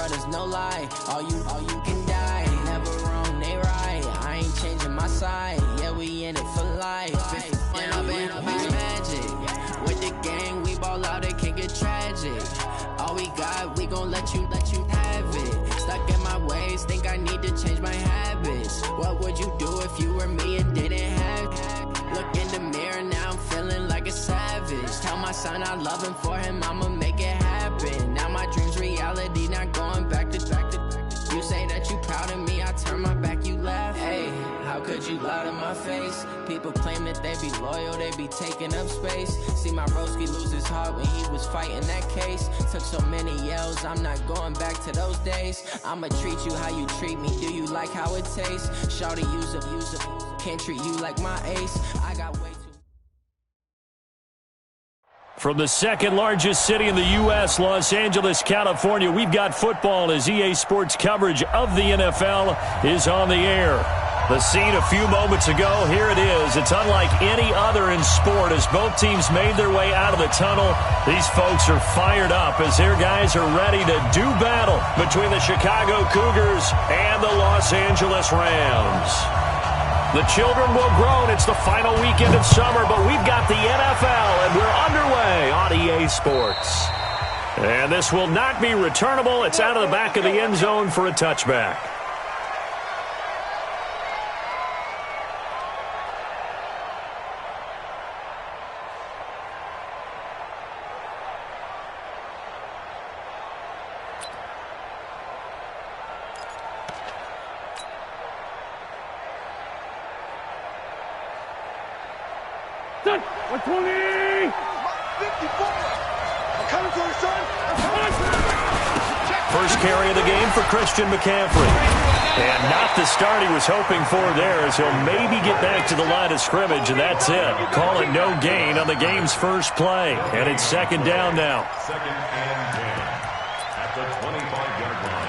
brothers, no lie. All you can die. Never wrong, they right. I ain't changing my side. Yeah, we in it for life. When I've been magic. With the gang, we ball out, it can get tragic. All we got, we gon' let you have it. Stuck in my ways, think I need to change my habits. What would you do if you were me and didn't have it? Look in the mirror, now I'm feeling like a savage. Tell my son I love him, for him I'ma make it happen. Now my dream's reality, not going back to. You say that you proud of me, I turn my back, you laugh. Hey, how could you lie to my face? People claim that they be loyal, they be taking up space. See my broski lose his heart when he was fighting that case. Took so many yells, I'm not going back to those days. I'ma treat you how you treat me, do you like how it tastes? Shawty, use up, can't treat you like my ace. I got way too. From the second largest city in the U.S., Los Angeles, California, we've got football as EA Sports coverage of the NFL is on the air. The scene a few moments ago, here it is. It's unlike any other in sport as both teams made their way out of the tunnel. These folks are fired up as their guys are ready to do battle between the Chicago Cougars and the Los Angeles Rams. The children will groan. It's the final weekend of summer, but we've got the NFL, and we're underway on EA Sports. And this will not be returnable. It's out of the back of the end zone for a touchback. First carry of the game for Christian McCaffrey. And not the start he was hoping for there, as he'll maybe get back to the line of scrimmage, and that's it. Call it no gain on the game's first play. And it's second down now. Second and 10 at the 25-yard line.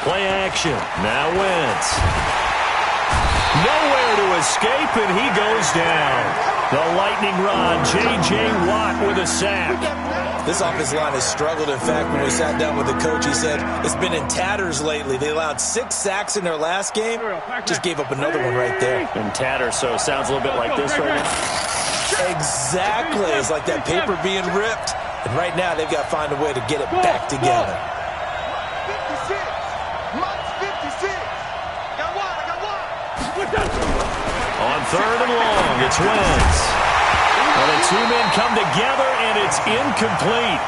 Play action. Now Wentz. Nowhere to escape, and he goes down. The lightning rod, J.J. Watt with a sack. This offensive line has struggled. In fact, when we sat down with the coach, he said it's been in tatters lately. They allowed 6 sacks in their last game. Just gave up another one right there. In tatters, so it sounds a little bit like this right now. Exactly. It's like that paper being ripped. And right now, they've got to find a way to get it back together. On third and long, it's Wentz. And the two men come together, and it's incomplete.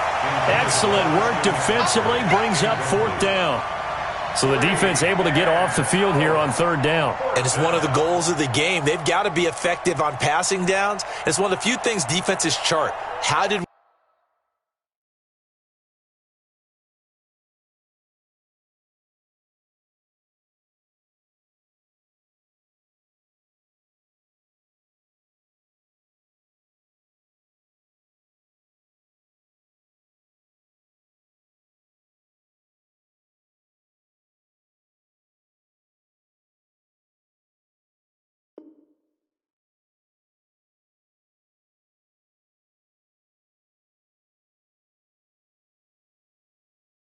Excellent work defensively, brings up fourth down. So the defense able to get off the field here on third down. And it's one of the goals of the game. They've got to be effective on passing downs. It's one of the few things defenses chart. How did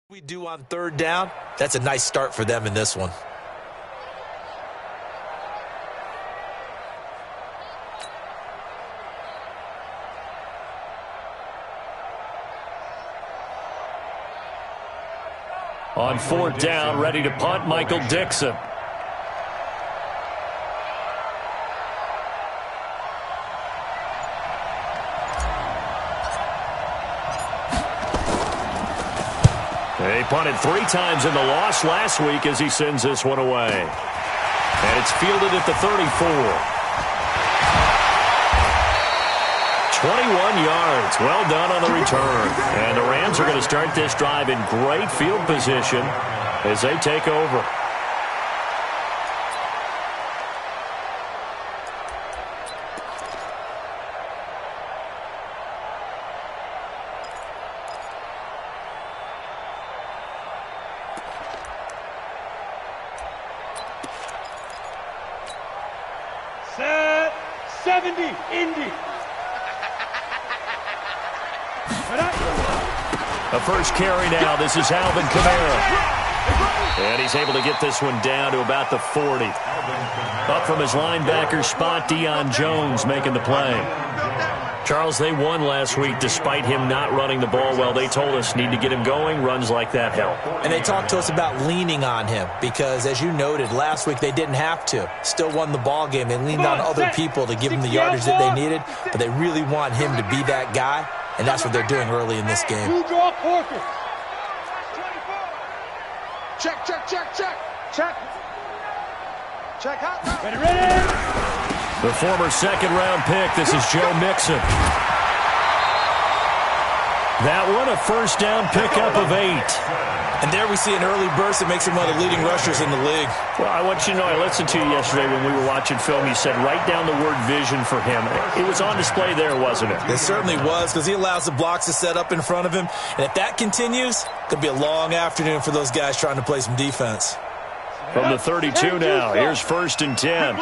we do on third down? That's a nice start for them in this one. On fourth down, ready to punt, Michael Dixon. He punted 3 times in the loss last week as he sends this one away. And it's fielded at the 34. 21 yards. Well done on the return. And the Rams are going to start this drive in great field position as they take over. 70, Indy. A first carry now. This is Alvin Kamara. And he's able to get this one down to about the 40. Up from his linebacker spot, Deion Jones making the play. Charles, they won last week despite him not running the ball well. They told us need to get him going. Runs like that help. And they talked to us about leaning on him because, as you noted, last week they didn't have to. Still won the ball game. They leaned on other people to give him the yardage that they needed, but they really want him to be that guy, and that's what they're doing early in this game. Check, check, check, check, check. Check out. Ready, ready. The former second-round pick, this is Joe Mixon. That one, a first down pickup of 8. And there we see an early burst that makes him one of the leading rushers in the league. Well, I want you to know, I listened to you yesterday when we were watching film. You said write down the word vision for him. It was on display there, wasn't it? It certainly was, because he allows the blocks to set up in front of him. And if that continues, it could be a long afternoon for those guys trying to play some defense. From the 32 now, here's 1st and 10.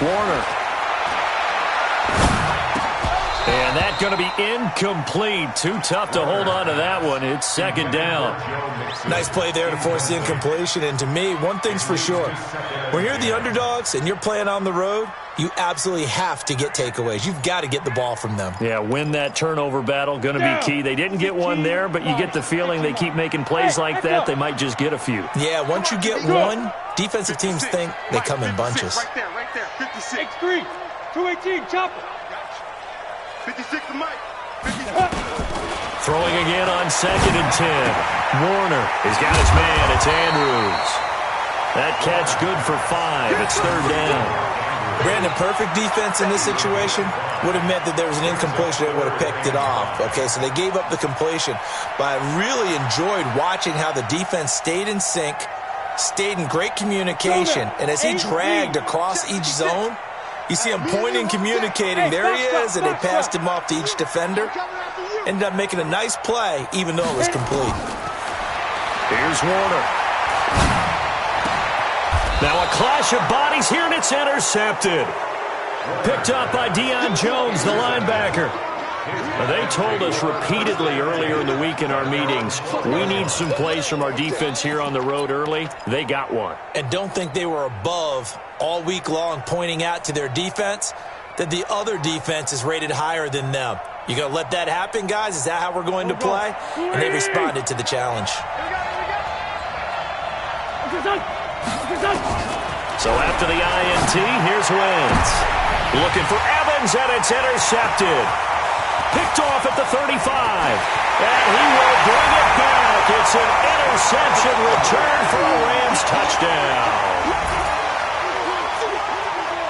Warner. And that's going to be incomplete. Too tough to hold on to that one. It's 2nd down. Nice play there to force the incompletion. And to me, one thing's for sure. When you're the underdogs and you're playing on the road, you absolutely have to get takeaways. You've got to get the ball from them. Yeah, win that turnover battle. Going to be key. They didn't get one there, but you get the feeling they keep making plays like that. They might just get a few. Yeah, once you get one, defensive teams think they come in bunches. Right there. 56. X3. 218. Chopper. 56 to Mike. 56. Throwing again on 2nd and 10. Warner. He's got his man. It's Andrews. That catch good for 5. It's 3rd down. Brandon, perfect defense in this situation would have meant that there was an incompletion that would have picked it off. Okay, so they gave up the completion. But I really enjoyed watching how the defense stayed in sync, stayed in great communication, and as he dragged across each zone, you see him pointing, communicating. There he is, and they passed him off to each defender. Ended up making a nice play, even though it was complete. Here's Warner. Now a clash of bodies here, and it's intercepted. Picked up by Deion Jones, the linebacker. They told us repeatedly earlier in the week in our meetings, we need some plays from our defense here on the road early. They got one. And don't think they were above all week long pointing out to their defense that the other defense is rated higher than them. You going to let that happen, guys? Is that how we're going to play? And they responded to the challenge. So after the INT, here's Wentz. Looking for Evans, and it's intercepted. Picked off at the 35. And he will bring it back. It's an interception return for a Rams touchdown.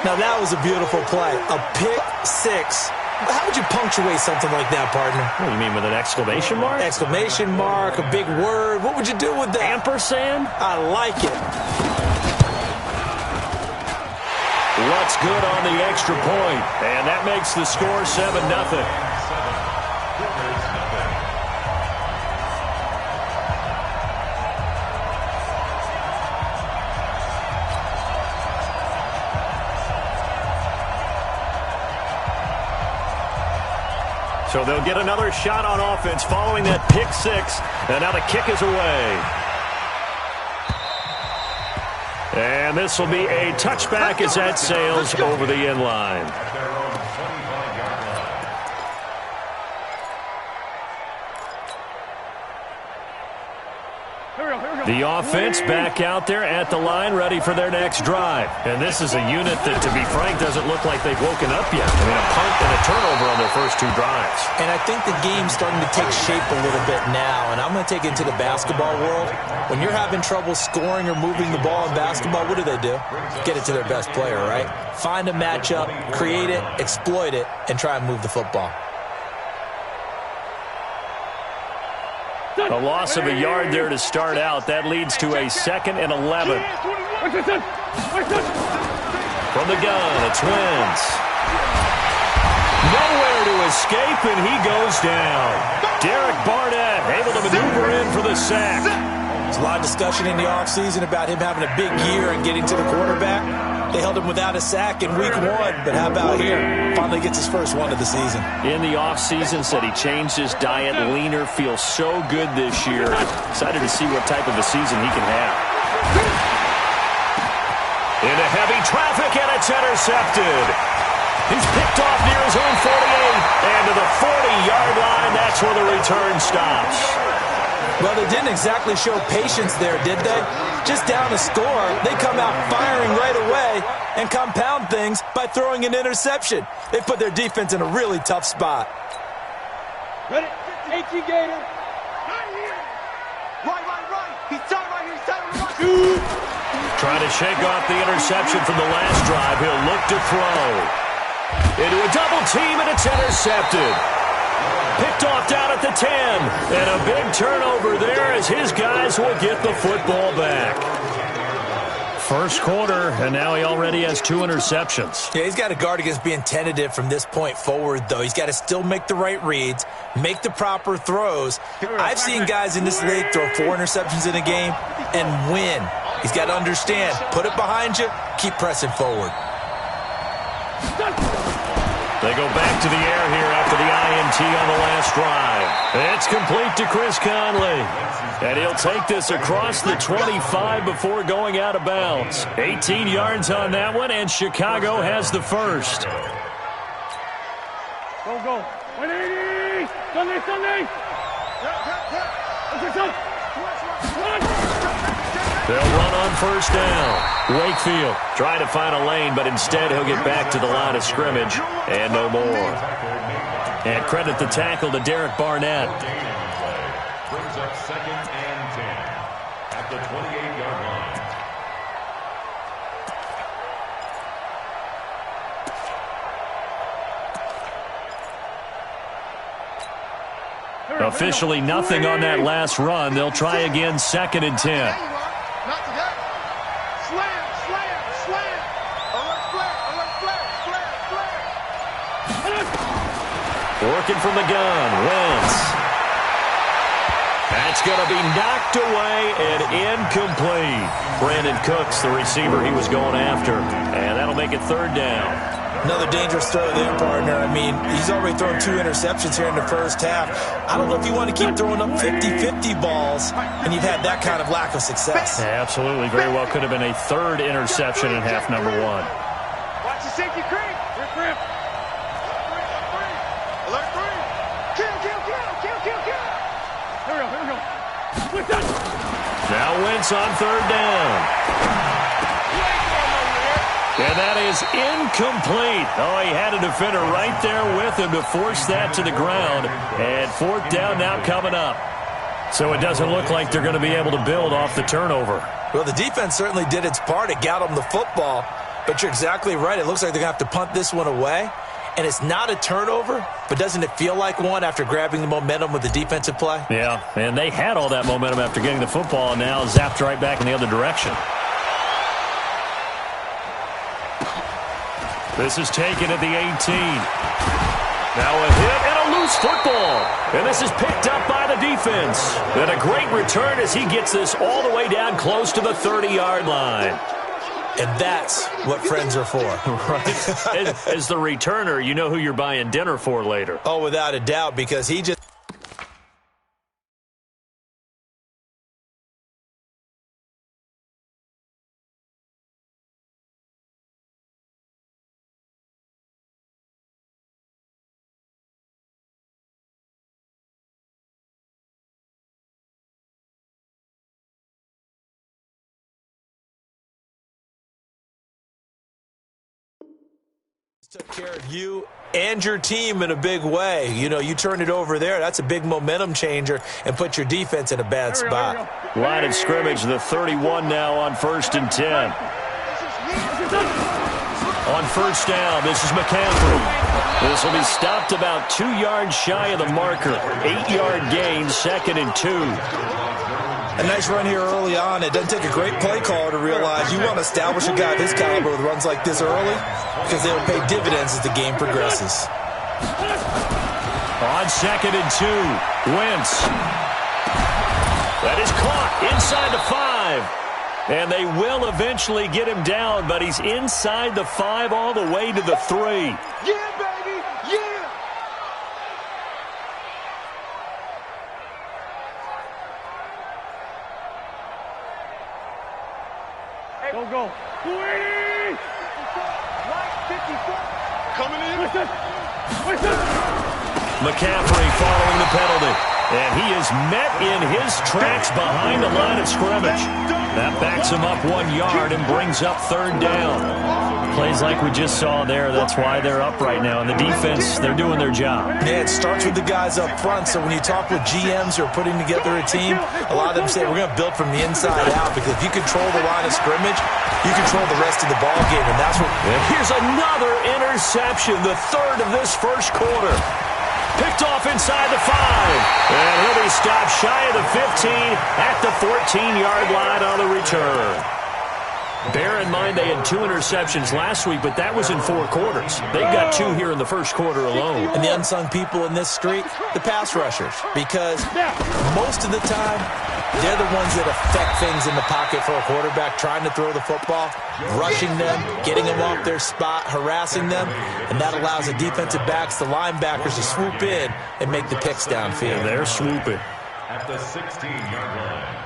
Now that was a beautiful play. A pick 6. How would you punctuate something like that, partner? What do you mean, with an exclamation mark? Exclamation mark, a big word. What would you do with that? Ampersand? I like it. What's good on the extra point? And that makes the score 7-0. So they'll get another shot on offense following that pick 6. And now the kick is away. And this will be a touchback as that sails over the end line. The offense back out there at the line, ready for their next drive. And this is a unit that, to be frank, doesn't look like they've woken up yet. I mean, a punt and a turnover on their first 2 drives. And I think the game's starting to take shape a little bit now. And I'm going to take it into the basketball world. When you're having trouble scoring or moving the ball in basketball, what do? Get it to their best player, right? Find a matchup, create it, exploit it, and try and move the football. A loss of a yard there to start out. That leads to a 2nd and 11. From the gun, it's Wentz. Nowhere to escape, and he goes down. Derek Barnett able to maneuver in for the sack. There's a lot of discussion in the offseason about him having a big year and getting to the quarterback. They held him without a sack in week 1, but how about here? Finally gets his first one of the season. In the offseason, said he changed his diet, leaner, feels so good this year. Excited to see what type of a season he can have. Into heavy traffic, and it's intercepted. He's picked off near his own 48, and to the 40-yard line, that's where the return stops. Well, they didn't exactly show patience there, did they? Just down a score, they come out firing right away and compound things by throwing an interception. They put their defense in a really tough spot. Ready? 18 Gator. Right. He's tight right here. He's tight right. Trying to shake off the interception from the last drive. He'll look to throw. Into a double team, and it's intercepted. Picked off down at the 10. And a big turnover there as his guys will get the football back. First quarter, and now he already has 2 interceptions. Yeah, he's got to guard against being tentative from this point forward, though. He's got to still make the right reads, make the proper throws. I've seen guys in this league throw 4 interceptions in a game and win. He's got to understand, put it behind you, keep pressing forward. They go back to the air here after the INT on the last drive. It's complete to Chris Conley. And he'll take this across the 25 before going out of bounds. 18 yards on that one, and Chicago has the first. Go. 180. Sunday. They'll run on first down. Wakefield trying to find a lane, but instead he'll get back to the line of scrimmage and no more. And credit the tackle to Derek Barnett. Brings up 2nd and 10 at the 28-yard line. Officially nothing on that last run. They'll try again, 2nd and 10. Not today. Slam. Working from the gun, Wentz. That's going to be knocked away and incomplete. Brandon Cooks, the receiver he was going after. And that'll make it 3rd down. Another dangerous throw there, partner. I mean, he's already thrown 2 interceptions here in the first half. I don't know if you want to keep throwing up 50-50 balls when you've had that kind of lack of success. Yeah, absolutely. Very well could have been a 3rd interception in half number 1. Watch the safety creep. Rip. Alert 3. Kill. Here we go. Now Wentz on 3rd down. And that is incomplete. Oh, he had a defender right there with him to force that to the ground. And 4th down now coming up. So it doesn't look like they're going to be able to build off the turnover. Well, the defense certainly did its part. It got them the football. But you're exactly right. It looks like they're going to have to punt this one away. And it's not a turnover, but doesn't it feel like one after grabbing the momentum with the defensive play? Yeah, and they had all that momentum after getting the football, and now zapped right back in the other direction. This is taken at the 18. Now a hit and a loose football. And this is picked up by the defense. And a great return as he gets this all the way down close to the 30-yard line. And that's what friends are for. Right. As the returner, you know who you're buying dinner for later. Oh, without a doubt, because he just... took care of you and your team in a big way. You know, you turn it over there, that's a big momentum changer and put your defense in a bad spot. Line of scrimmage, the 31 now on 1st and 10. On 1st down, this is McCaffrey. This will be stopped about 2 yards shy of the marker. 8-yard gain, 2nd and 2. A nice run here early on. It doesn't take a great play caller to realize you want to establish a guy of his caliber with runs like this early because they'll pay dividends as the game progresses. On 2nd and 2, Wentz. That is caught inside the 5. And they will eventually get him down, but he's inside the 5 all the way to the 3. Yeah, baby! Yeah! Hey, go. 280! Right, 54. Coming in. McCaffrey following the penalty. And he is met in his tracks behind the line of scrimmage. That backs him up 1 yard and brings up 3rd down. Plays like we just saw there. That's why they're up right now. And the defense, they're doing their job. Yeah, it starts with the guys up front. So when you talk with GMs who are putting together a team, a lot of them say we're going to build from the inside out, because if you control the line of scrimmage, you control the rest of the ball game. And that's what... And here's another interception, the 3rd of this first quarter. Picked off inside the 5. And he'll be stopped shy of the 15 at the 14-yard line on the return. Bear in mind they had 2 interceptions last week, but that was in 4 quarters. They've got 2 here in the first quarter alone. And the unsung people in this streak, the pass rushers, because most of the time, they're the ones that affect things in the pocket for a quarterback, trying to throw the football, rushing them, getting them off their spot, harassing them, and that allows the defensive backs, the linebackers, to swoop in and make the picks downfield. And they're swooping. At the 16-yard line.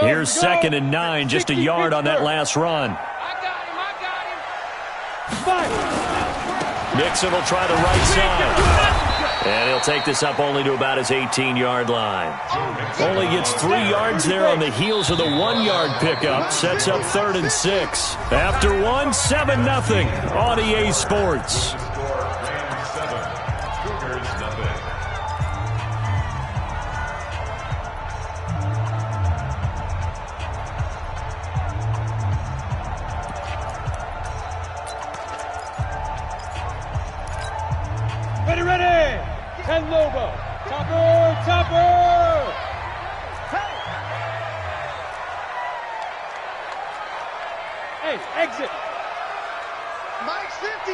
Here's 2nd and 9, just a yard on that last run. I got him. Nixon will try the right side. And he'll take this up only to about his 18-yard line. Only gets 3 yards there on the heels of the 1-yard pickup. Sets up 3rd and 6. After 1, 7-0 on EA Sports. Ready! And Lobo. Topper! Hey, exit. Mike's 50.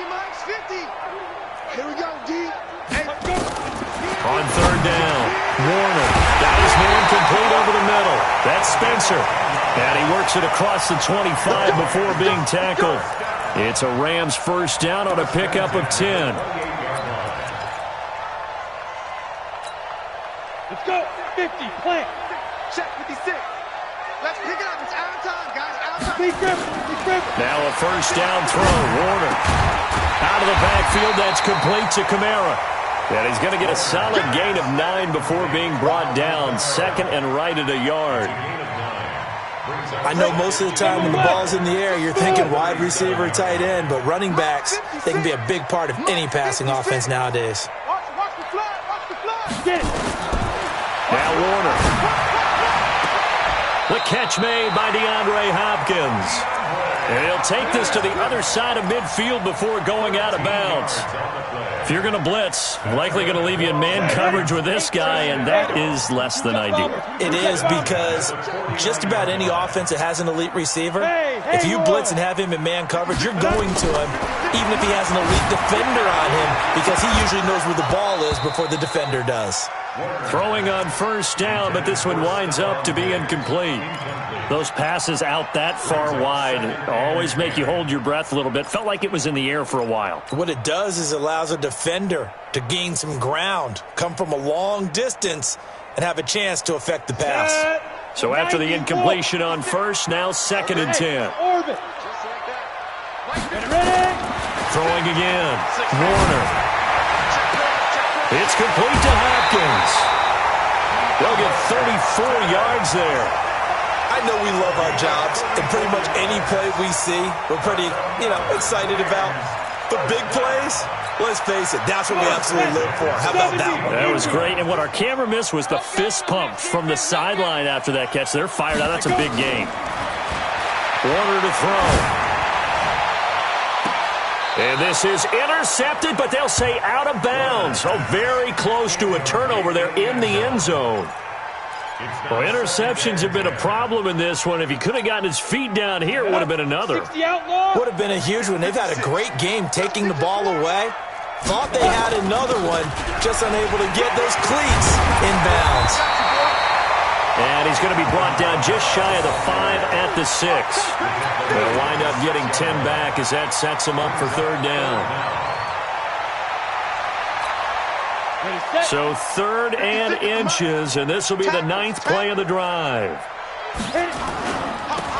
Here we go, D. Hey, go. On 3rd down, Warner got his man complete over the middle. That's Spencer. And he works it across the 25 before being tackled. It's a Rams first down on a pickup of 10. Let's go. 50, plant. Check 56. Let's pick it up. It's out of time, guys. Out of time. Big grip. Now a first down throw. Warner out of the backfield. That's complete to Kamara. And he's going to get a solid gain of 9 before being brought down. 2nd and right at a yard. I know most of the time when the ball's in the air, you're thinking wide receiver, tight end, but running backs, they can be a big part of any passing offense nowadays. Watch the fly. Get it. Now Warner. The catch made by DeAndre Hopkins. And he'll take this to the other side of midfield before going out of bounds. If you're going to blitz, likely going to leave you in man coverage with this guy, and that is less than ideal. It is, because just about any offense that has an elite receiver, if you blitz and have him in man coverage, you're going to him, even if he has an elite defender on him, because he usually knows where the ball is before the defender does. Throwing on first down, but this one winds up to be incomplete. Those passes out that far wide always make you hold your breath a little bit. Felt like it was in the air for a while. What it does is allows a defender to gain some ground, come from a long distance, and have a chance to affect the pass. So after the incompletion on first, now 2nd and 10. Orbit. Ready. Throwing again. Warner. It's complete to Hopkins. They'll get 34 yards there. I know we love our jobs, and pretty much any play we see, we're pretty, excited about. But big plays, let's face it, that's what we absolutely live for. How about that one? That was great, and what our camera missed was the fist pump from the sideline after that catch. They're fired out. That's a big gain. Warner to throw. And this is intercepted, but they'll say out of bounds. So very close to a turnover there in the end zone. Well, interceptions have been a problem in this one. If he could have gotten his feet down here, it would have been another. Would have been a huge one. They've had a great game taking the ball away. Thought they had another one, just unable to get those cleats in bounds. And he's going to be brought down just shy of the 5 at the 6. They'll wind up getting 10 back as that sets them up for third down. So 3rd and inches, and this will be the 9th play of the drive.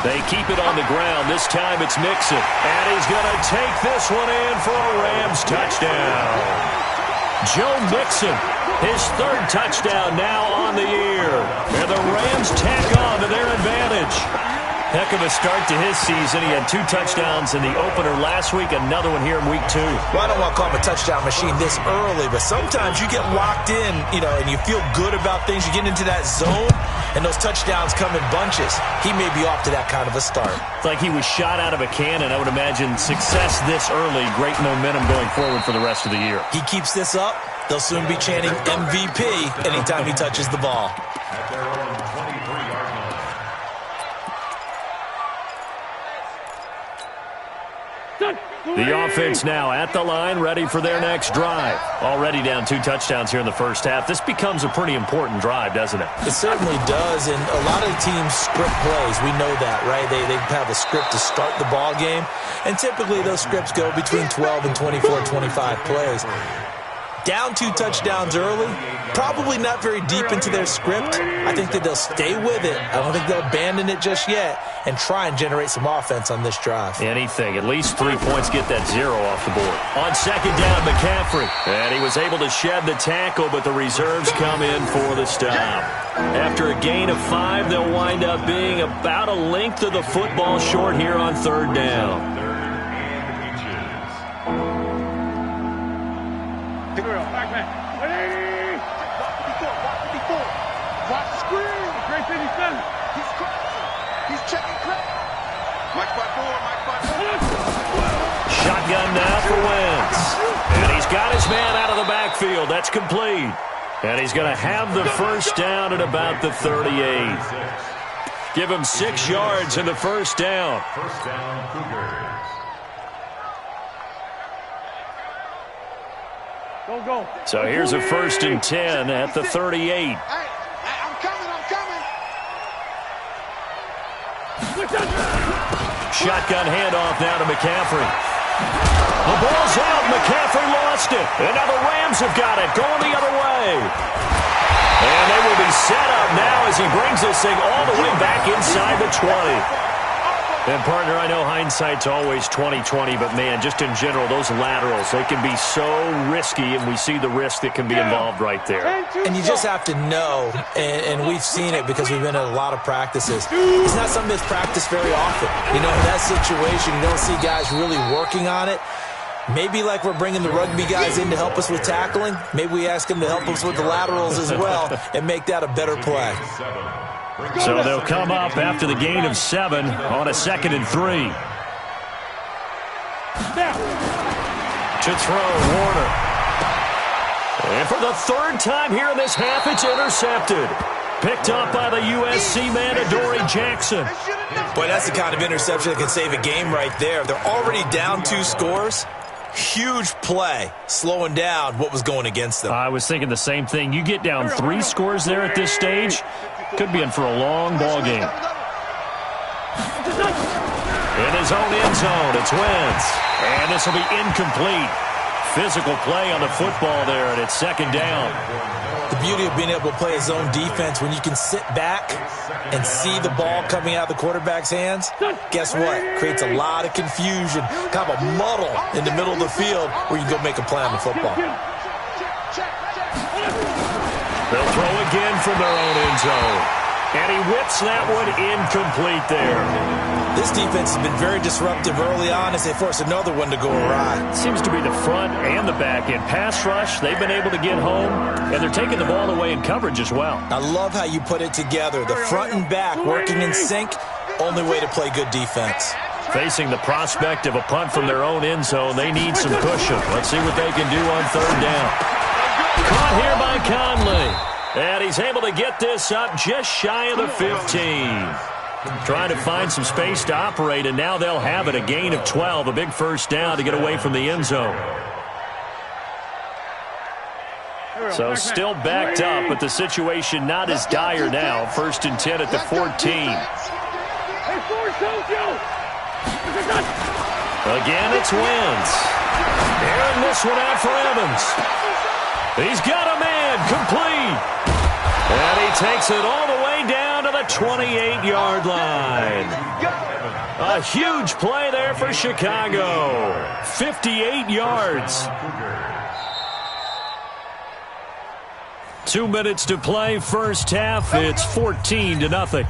They keep it on the ground. This time it's Mixon. And he's going to take this one in for a Rams touchdown. Joe Mixon, his 3rd touchdown now on the year. And the Rams tack on to their advantage. Heck of a start to his season. He had 2 touchdowns in the opener last week, another one here in week 2. Well, I don't want to call him a touchdown machine this early, but sometimes you get locked in, and you feel good about things. You get into that zone, and those touchdowns come in bunches. He may be off to that kind of a start. It's like he was shot out of a cannon. I would imagine success this early, great momentum going forward for the rest of the year. He keeps this up, they'll soon be chanting MVP anytime he touches the ball. At their own 23-yard line. The offense now at the line, ready for their next drive. Already down 2 touchdowns here in the first half. This becomes a pretty important drive, doesn't it? It certainly does, and a lot of teams script plays. We know that, right? They have a script to start the ball game, and typically those scripts go between 12 and 24, 25 plays. Down 2 touchdowns early, probably not very deep into their script. I think that they'll stay with it. I don't think they'll abandon it just yet and try and generate some offense on this drive. Anything. At least 3 points, get that 0 off the board. On 2nd down, McCaffrey. And he was able to shed the tackle, but the reserves come in for the stop. After a gain of 5, they'll wind up being about a length of the football short here on 3rd down. Watch the screen. Great 57. He's crossing. He's checking crack. Mike by 4. Shotgun now for Wentz. And he's got his man out of the backfield. That's complete. And he's going to have the first down at about the 38. Give him 6 yards in the first down. First down, Cougars. Go. So here's a 1st and 10 at the 38. Hey, I'm coming. Shotgun handoff now to McCaffrey. The ball's out. McCaffrey lost it. And now the Rams have got it. Going the other way. And they will be set up now as he brings this thing all the way back inside the 20. And, partner, I know hindsight's always 20/20, but, man, just in general, those laterals, they can be so risky, and we see the risk that can be involved right there. And you just have to know, and we've seen it because we've been at a lot of practices. It's not something that's practiced very often. In that situation, you don't see guys really working on it. Maybe like we're bringing the rugby guys in to help us with tackling, maybe we ask them to help us with the laterals as well and make that a better play. So they'll come up after the gain of 7 on a 2nd and 3. To throw, Warner. And for the 3rd time here in this half, it's intercepted. Picked up by the USC man, Adoree Jackson. Boy, that's the kind of interception that can save a game right there. They're already down 2 scores. Huge play, slowing down what was going against them. I was thinking the same thing. You get down 3 scores there at this stage, could be in for a long ball game. In his own end zone, it's Wentz. And this will be incomplete. Physical play on the football there, and it's 2nd down. The beauty of being able to play a zone defense when you can sit back and see the ball coming out of the quarterback's hands, guess what? Creates a lot of confusion, kind of a muddle in the middle of the field where you can go make a play on the football. They'll throw again from their own end zone. And he whips that one incomplete there. This defense has been very disruptive early on as they force another one to go awry. Seems to be the front and the back end. Pass rush, they've been able to get home, and they're taking the ball away in coverage as well. I love how you put it together. The front and back working in sync, only way to play good defense. Facing the prospect of a punt from their own end zone, they need some cushion. Let's see what they can do on 3rd down. Caught here by Conley. And he's able to get this up just shy of the 15. Trying to find some space to operate, and now they'll have it. A gain of 12, a big first down to get away from the end zone. So still backed up, but the situation not as dire now. 1st and 10 at the 14. Again, it's Wentz. Airing this one out for Evans. He's got a man, complete. And he takes it all the way down to the 28-yard line. A huge play there for Chicago. 58 yards. 2 minutes to play, first half. It's 14-0.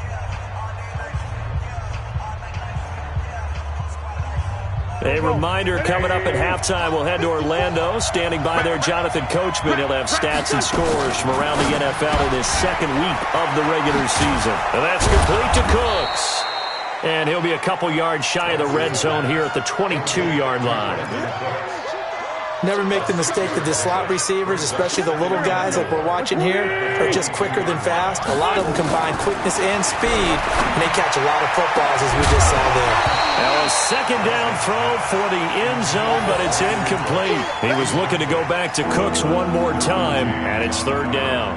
A reminder, coming up at halftime, we'll head to Orlando. Standing by there, Jonathan Coachman. He'll have stats and scores from around the NFL in his second week of the regular season. And that's complete to Cooks. And he'll be a couple yards shy of the red zone here at the 22-yard line. Never make the mistake that the slot receivers, especially the little guys like we're watching here, are just quicker than fast. A lot of them combine quickness and speed, and they catch a lot of footballs, as we just saw there. Now a second down throw for the end zone, but it's incomplete. He was looking to go back to Cooks one more time, and it's 3rd down.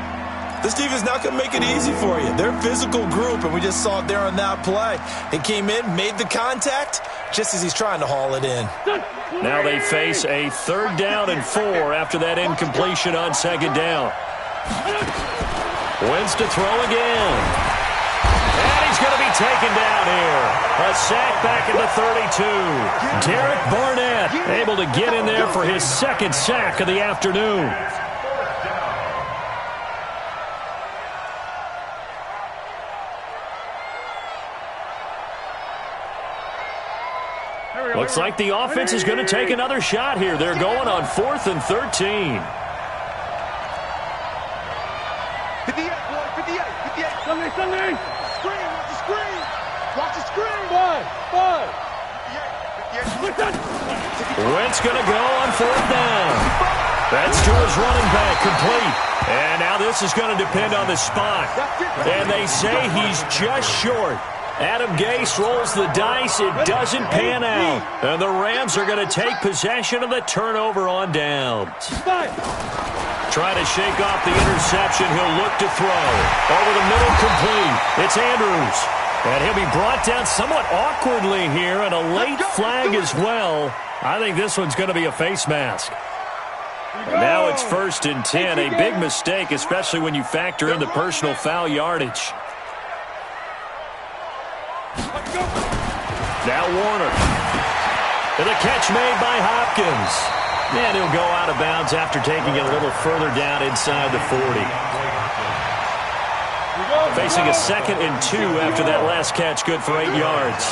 This defense is not going to make it easy for you. They're a physical group, and we just saw it there on that play. They came in, made the contact, just as he's trying to haul it in. Now they face a 3rd down and 4 after that incompletion on 2nd down. Wentz to throw again. And he's going to be taken down here. A sack back at the 32. Derek Barnett able to get in there for his 2nd sack of the afternoon. Looks like the offense is going to take another shot here. They're going on 4th and 13. 58, boy, 58, 58. Sunday. Screen, watch the screen. Watch the screen. Five. 58. Wentz going to go on 4th down. That's to his running back, complete. And now this is going to depend on the spot. And they say he's just short. Adam Gase rolls the dice. It doesn't pan out. And the Rams are going to take possession of the turnover on downs. Trying to shake off the interception. He'll look to throw. Over the middle, complete. It's Andrews. And he'll be brought down somewhat awkwardly here, and a late flag as well. I think this one's going to be a face mask. And now it's 1st and 10. A big mistake, especially when you factor in the personal foul yardage. Now Warner. And a catch made by Hopkins. And he'll go out of bounds after taking it a little further down inside the 40. Facing a 2nd and 2 after that last catch, good for 8 yards.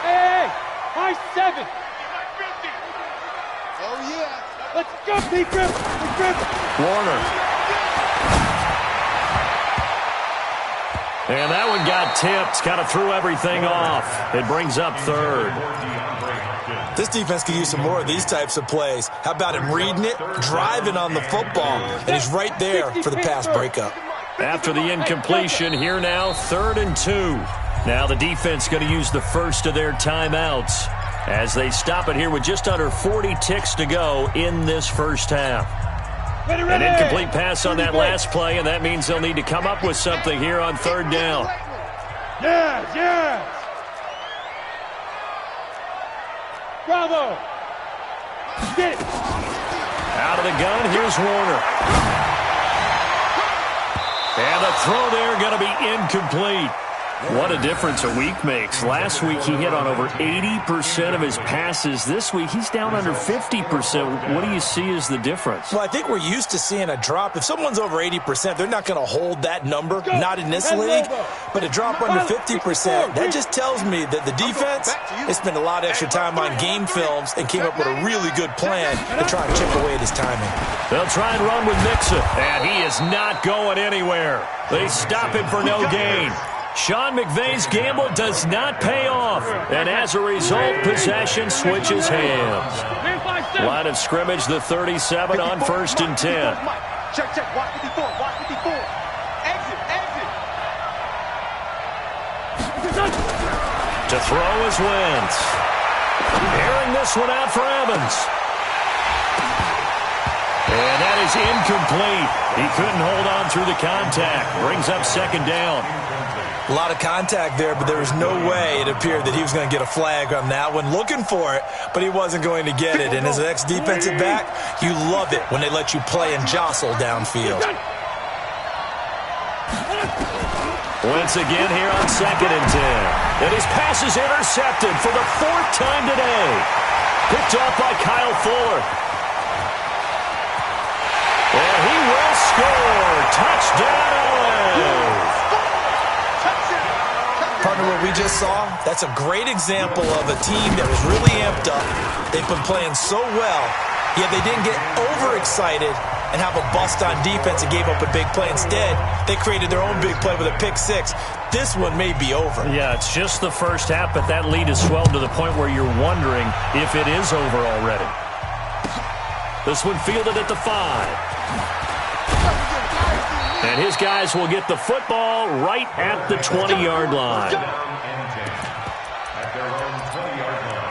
Hey, high 7. Oh, yeah. Let's go, P. Warner. And that one got tipped, kind of threw everything off. It brings up 3rd. This defense could use some more of these types of plays. How about him reading it, driving on the football, and he's right there for the pass breakup. After the incompletion, here now, 3rd and 2. Now the defense going to use the first of their timeouts as they stop it here with just under 40 ticks to go in this first half. An incomplete pass on that last play, and that means they'll need to come up with something here on 3rd down. Yes. Bravo. Get it. Out of the gun, here's Warner. And the throw there going to be incomplete. What a difference a week makes. Last week he hit on over 80% of his passes. This week he's down under 50%. What do you see as the difference? Well, I think we're used to seeing a drop. If someone's over 80%, they're not going to hold that number, not in this league. But a drop under 50%, that just tells me that the defense, they spent a lot of extra time on game films and came up with a really good plan to try and chip away at his timing. They'll try and run with Mixon, and he is not going anywhere. They stop him for no gain. Sean McVay's gamble does not pay off, and as a result, possession switches hands. Line of scrimmage, the 37 on 1st and 10. Check. Watch 54. Watch 54. Exit. To throw is Wentz. Airing this one out for Evans. And that is incomplete. He couldn't hold on through the contact. Brings up second down. A lot of contact there, but there was no way it appeared that he was going to get a flag on that one. Looking for it, but he wasn't going to get it. And as an ex-defensive back, you love it when they let you play and jostle downfield. Once again here on 2nd and 10. And his pass is intercepted for the 4th time today. Picked off by Kyle Fuller. And he will score. Touchdown, LA. Partner, what we just saw, that's a great example of a team that was really amped up. They've been playing so well, yet they didn't get overexcited and have a bust on defense and gave up a big play. Instead, they created their own big play with a pick six. This one may be over. Yeah, it's just the first half, but that lead has swelled to the point where you're wondering if it is over already. This one fielded at the 5. And his guys will get the football right at the 20-yard line. At their own 20-yard line.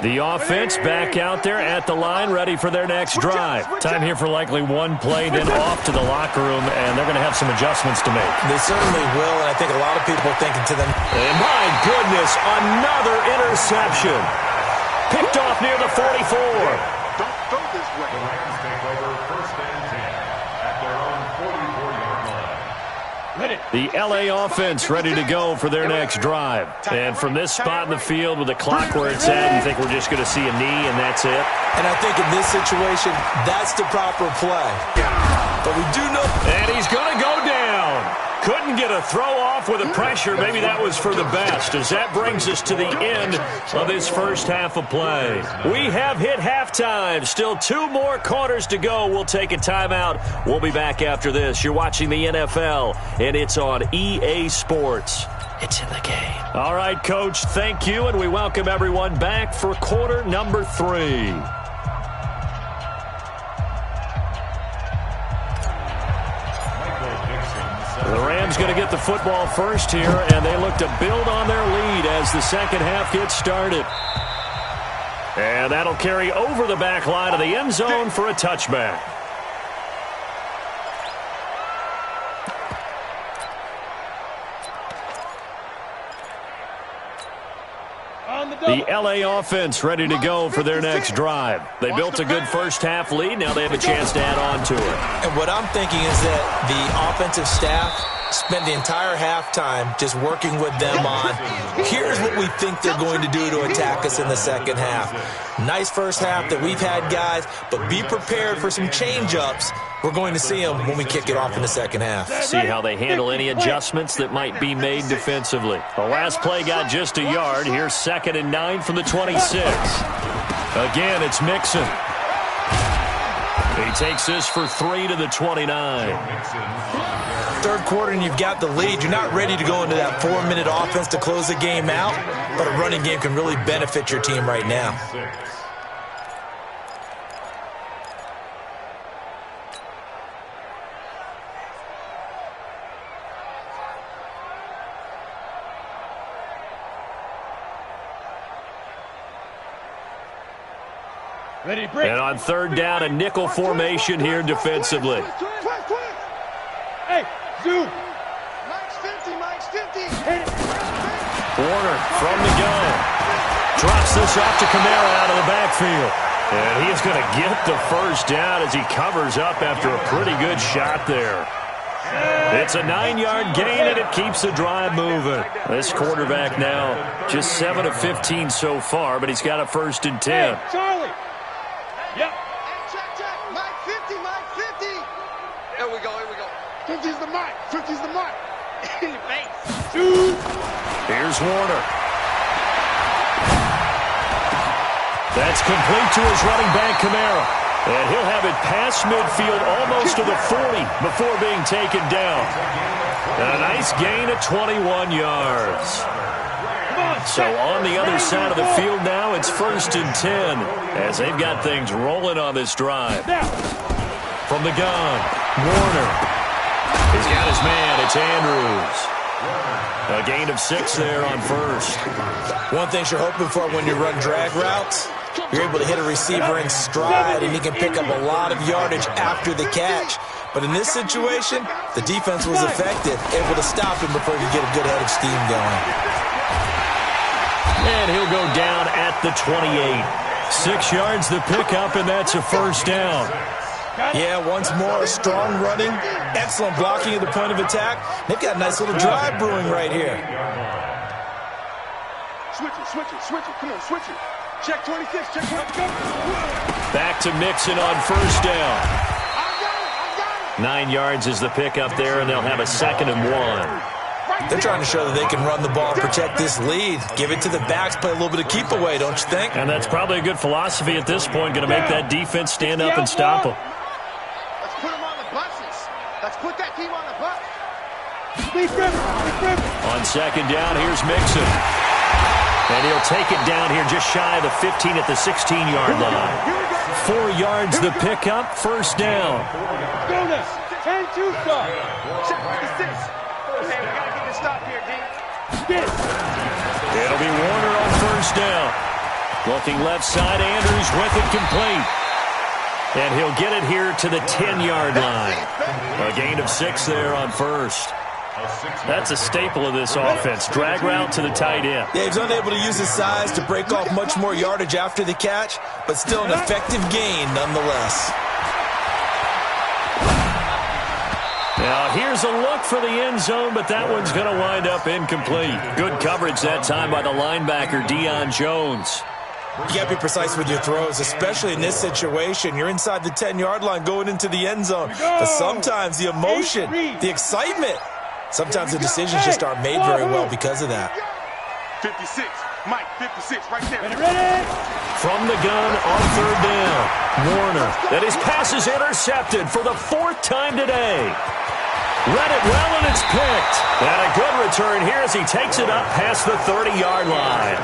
The offense back out there at the line, ready for their next drive. Time here for likely one play, then off to the locker room, and they're going to have some adjustments to make. They certainly will, and I think a lot of people are thinking to them. And my goodness, another interception. Picked off near the 44. Don't throw this way. The Rams take over 1st and 10 at their own 44-yard line. The LA offense ready to go for their next drive. And from this spot in the field with the clock where it's at, you think we're just going to see a knee and that's it? And I think in this situation, that's the proper play. But we do know. And he's going to go down. Couldn't get a throw off with the pressure. Maybe that was for the best, as that brings us to the end of this first half of play. We have hit halftime. Still 2 more quarters to go. We'll take a timeout. We'll be back after this. You're watching the NFL, and it's on EA Sports. It's in the game. All right, Coach, thank you, and we welcome everyone back for quarter number 3. The Rams going to get the football first here, and they look to build on their lead as the second half gets started. And that'll carry over the back line of the end zone for a touchback. The LA offense ready to go for their next drive. They built a good first half lead. Now they have a chance to add on to it. And what I'm thinking is that the offensive staff spent the entire halftime just working with them on, here's what we think they're going to do to attack us in the second half. Nice first half that we've had, guys, but be prepared for some change-ups. We're going to see them when we kick it off in the second half. See how they handle any adjustments that might be made defensively. The last play got just a yard. Here's 2nd and 9 from the 26. Again, it's Mixon. He takes this for 3 to the 29. Third quarter and you've got the lead. You're not ready to go into that 4-minute offense to close the game out, but a running game can really benefit your team right now. Ready, break. And on 3rd down, a nickel formation here defensively. Hey, zoom. Mike's 50, Mike's 50. Warner from the gun. Drops this off to Kamara out of the backfield. And he is going to get the first down as he covers up after a pretty good shot there. It's a 9-yard gain, and it keeps the drive moving. This quarterback now just 7 of 15 so far, but he's got a 1st and 10. Hey, Charlie. Yep. Check. Mike 50, Mike 50. Here we go. 50's the Mike. 50's the Mike. In your face. Here's Warner. That's complete to his running back, Kamara. And he'll have it past midfield almost to the 40 before being taken down. And a nice gain of 21 yards. So on the other side of the field now, it's 1st and 10 as they've got things rolling on this drive. From the gun, Warner. He's got his man. It's Andrews. A gain of 6 there on first. One thing you're hoping for when you run drag routes, you're able to hit a receiver in stride, and he can pick up a lot of yardage after the catch. But in this situation, the defense was effective, able to stop him before he could get a good head of steam going. And he'll go down at the 28. 6 yards the pickup, and that's a first down. Yeah, once more, strong running, excellent blocking at the point of attack. They've got a nice little drive brewing right here. Switch it. Come on, switch it. Check 26, check 26. Back to Mixon on first down. I got it. 9 yards is the pickup there, and they'll have a 2nd and 1. They're trying to show that they can run the ball and protect this lead. Give it to the backs, play a little bit of keep away, don't you think? And that's probably a good philosophy at this point, going to make that defense stand up and stop them. Let's put them on the buses. Let's put that team on the bus. On 2nd down, here's Mixon. And he'll take it down here just shy of the 15 at the 16-yard line. 4 yards the pickup, first down. Go now. 10-2 stop. Check 26. Hey, we got to get this stop here, D. Get it. It'll be Warner on first down. Looking left side, Andrews with it complete. And he'll get it here to the 10-yard line. A gain of 6 there on first. That's a staple of this offense. Drag route to the tight end. Yeah, he's unable to use his size to break off much more yardage after the catch, but still an effective gain nonetheless. Now, here's a look for the end zone, but that one's going to wind up incomplete. Good coverage that time by the linebacker, Deion Jones. You got to be precise with your throws, especially in this situation. You're inside the 10-yard line going into the end zone. But sometimes the emotion, the excitement, sometimes the decisions just aren't made very well because of that. 56. Mike, 56, right there. Ready? From the gun on third down, Warner. And his pass is intercepted for the 4th time today. Read it well, and it's picked. And a good return here as he takes it up past the 30-yard line.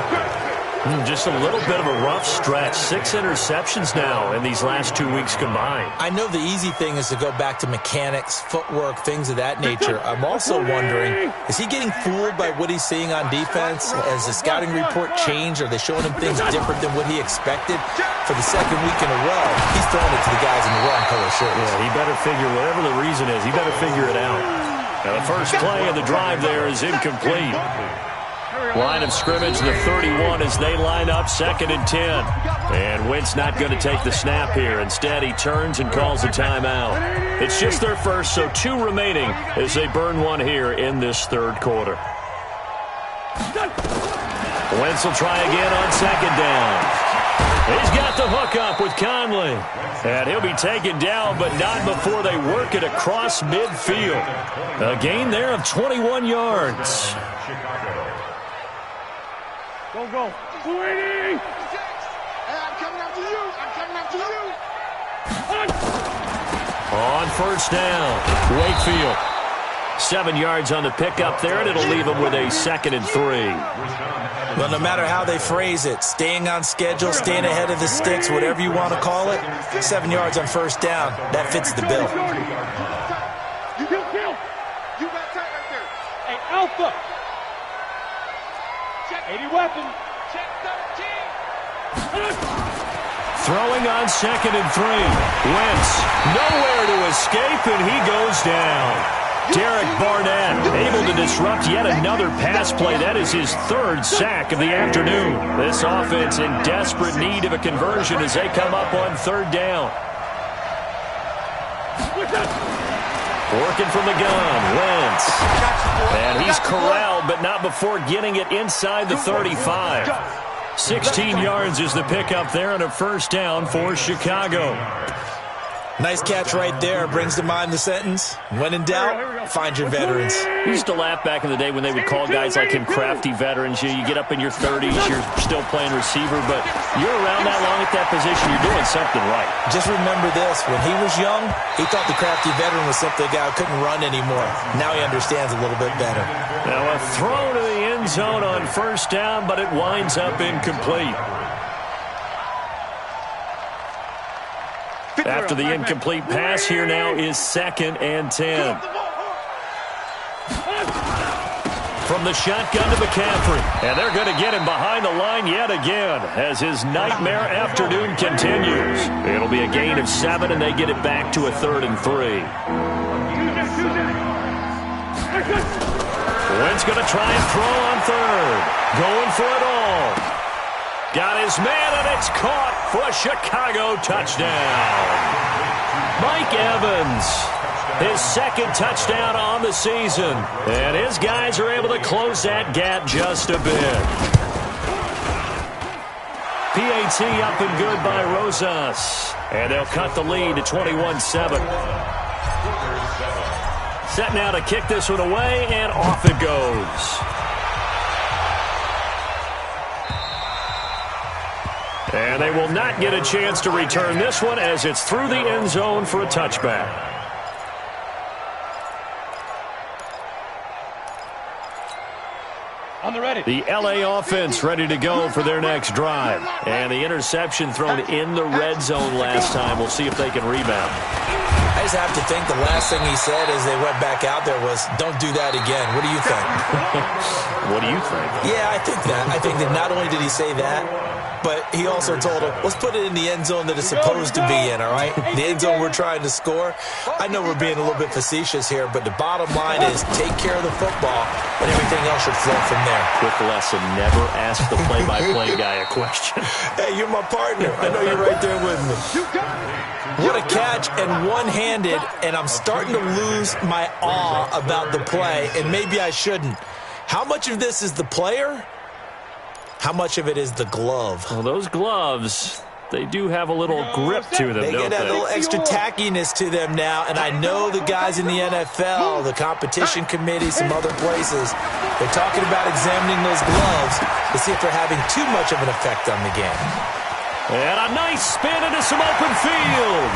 Just a little bit of a rough stretch. 6 interceptions now in these last 2 weeks combined. I know the easy thing is to go back to mechanics, footwork, things of that nature. I'm also wondering, is he getting fooled by what he's seeing on defense? Has the scouting report changed? Are they showing him things different than what he expected? For the 2nd week in a row, he's throwing it to the guys in the wrong color shirts. Yeah, he better figure, whatever the reason is, he better figure it out. Now the first play of the drive there is incomplete. Line of scrimmage, the 31 as they line up, 2nd and 10. And Wentz not going to take the snap here. Instead, he turns and calls a timeout. It's just their first, so 2 remaining as they burn one here in this 3rd quarter. Wentz will try again on 2nd down. He's got the hook up with Conley. And he'll be taken down, but not before they work it across midfield. A gain there of 21 yards. Go. 20. Hey, I'm coming after you. I'm coming after you. On first down, Wakefield. 7 yards on the pickup there, and it'll leave them with a 2nd and 3. Well, no matter how they phrase it, staying on schedule, staying ahead of the sticks, whatever you want to call it, 7 yards on first down, that fits the bill. You got tight right there. Hey, Alpha. 80 weapon. Check 13. Throwing on 2nd and 3. Wentz nowhere to escape, and he goes down. Derek Barnett able to disrupt yet another pass play. That is his 3rd sack of the afternoon. This offense in desperate need of a conversion as they come up on 3rd down. Working from the gun, Wentz. And he's corralled, but not before getting it inside the 35. 16 yards is the pickup there and a first down for Chicago. Nice catch right there. Brings to mind the sentence, when in doubt, find your veterans. We used to laugh back in the day when they would call guys like him crafty veterans. You get up in your 30s, you're still playing receiver, but you're around that long at that position, you're doing something right. Just remember this, when he was young, he thought the crafty veteran was simply a guy who couldn't run anymore. Now he understands a little bit better. Now a throw to the end zone on first down, but it winds up incomplete. After the incomplete pass, here now is 2nd and 10. from the shotgun to McCaffrey. And they're going to get him behind the line yet again as his nightmare afternoon continues. It'll be a gain of 7, and they get it back to a 3rd and 3. Wentz going to try and throw on 3rd. Going for it all. Got his man, and it's caught for a Chicago touchdown. Mike Evans, his 2nd touchdown on the season. And his guys are able to close that gap just a bit. PAT up and good by Rosas. And they'll cut the lead to 21-7. Set now to kick this one away, and off it goes. And they will not get a chance to return this one as it's through the end zone for a touchback. On the ready. The LA offense ready to go for their next drive. And the interception thrown in the red zone last time. We'll see if they can rebound. I just have to think the last thing he said as they went back out there was, don't do that again. What do you think? What do you think? Yeah, I think that. I think that not only did he say that, but he also told him, let's put it in the end zone that it's supposed to be in, all right? The end zone we're trying to score. I know we're being a little bit facetious here, but the bottom line is take care of the football, and everything else should flow from there. Quick lesson, never ask the play-by-play guy a question. Hey, you're my partner. I know you're right there with me. What a catch, and one-handed, and I'm starting to lose my awe about the play, and maybe I shouldn't. How much of this is the player? How much of it is the glove? Well, those gloves, they do have a little grip to them, they don't get a they? little extra tackiness to them now, and I know the guys in the NFL, the competition committee, some other places, they're talking about examining those gloves to see if they're having too much of an effect on the game. And a nice spin into some open field.